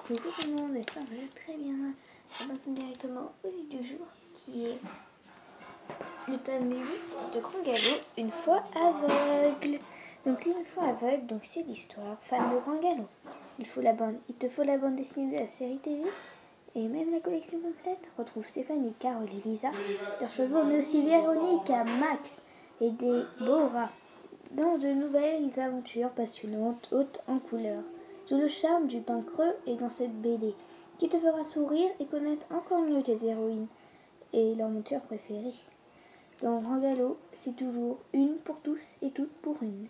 Coucou tout le monde, j'espère que vous allez très bien. On passe directement au livre du jour qui est le tome 8 de Grand Galop, une fois aveugle. Donc une fois aveugle, donc c'est l'histoire fan de Grand Galop. Il te faut la bande dessinée de la série TV et même la collection complète. Retrouve Stéphanie, Carole et Lisa, leurs chevaux, mais aussi Véronique, Max et Déborah dans de nouvelles aventures passionnantes, hautes en couleurs. Tout le charme du pain creux est dans cette BD, qui te fera sourire et connaître encore mieux tes héroïnes et leur monture préférée. Dans Grand Galop, c'est toujours une pour tous et toutes pour une.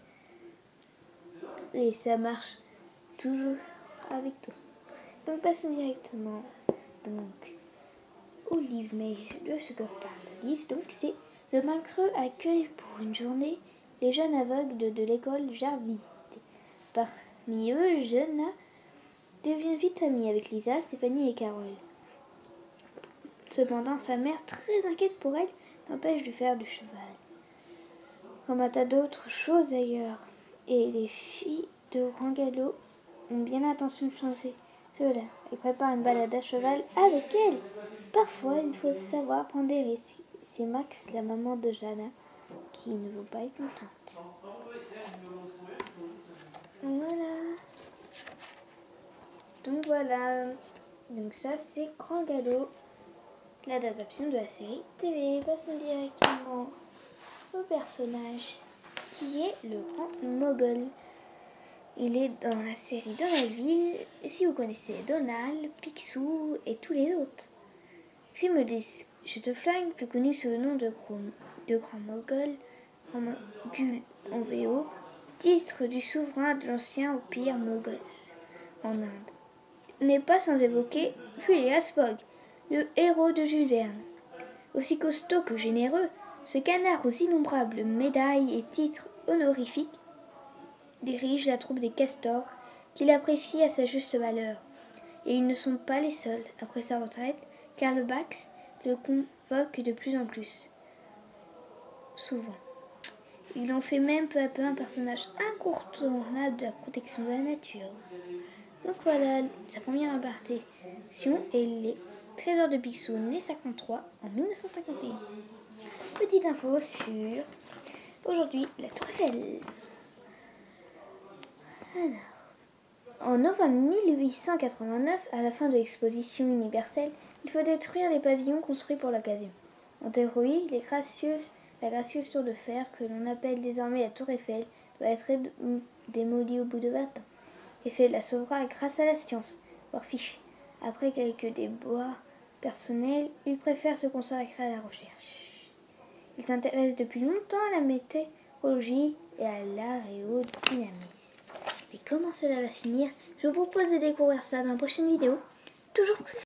Et ça marche toujours avec tout. Donc passons directement au livre, mais de ce que parle le livre, donc c'est Le pain creux accueille pour une journée les jeunes aveugles de l'école Jarvis. Parmi eux, Jenna devient vite amie avec Lisa, Stéphanie et Carole. Cependant, sa mère, très inquiète pour elle, l'empêche de faire du cheval. Comme un tas d'autres choses ailleurs. Et les filles de Grand Galop ont bien l'intention de changer cela. Elles préparent une balade à cheval avec elle. Parfois, il faut savoir prendre des risques. C'est Max, la maman de Jana, qui ne veut pas être contente. Voilà. Donc ça, c'est Grand Galop, l'adaptation de la série TV. Passons directement au personnage qui est le grand Mogol. Il est dans la série Donaldville, et si vous connaissez Donald, Picsou et tous les autres. Film des jeux de flingue, plus connu sous le nom de Grand Mogol, Grand Mogul en VO, titre du souverain de l'ancien empire Mogol en Inde. N'est pas sans évoquer Phileas Fogg, le héros de Jules Verne. Aussi costaud que généreux, ce canard aux innombrables médailles et titres honorifiques dirige la troupe des castors qu'il apprécie à sa juste valeur. Et ils ne sont pas les seuls. Après sa retraite, Karl Bax le convoque de plus en plus souvent. Il en fait même peu à peu un personnage incontournable de la protection de la nature. Donc voilà, sa première apparition est les Trésors de Picsou, né 53 en 1951. Petite info sur aujourd'hui la Tour Eiffel. Alors, en novembre 1889, à la fin de l'exposition universelle, il faut détruire les pavillons construits pour l'occasion. En théorie, la gracieuse tour de fer, que l'on appelle désormais la Tour Eiffel, doit être démolie au bout de 20 ans. Eiffel la sauvera grâce à la science, voire fiche. Après quelques déboires personnels, il préfère se consacrer à la recherche. Il s'intéresse depuis longtemps à la météorologie et à l'aérodynamisme. Et comment cela va finir? Je vous propose de découvrir ça dans la prochaine vidéo. Toujours plus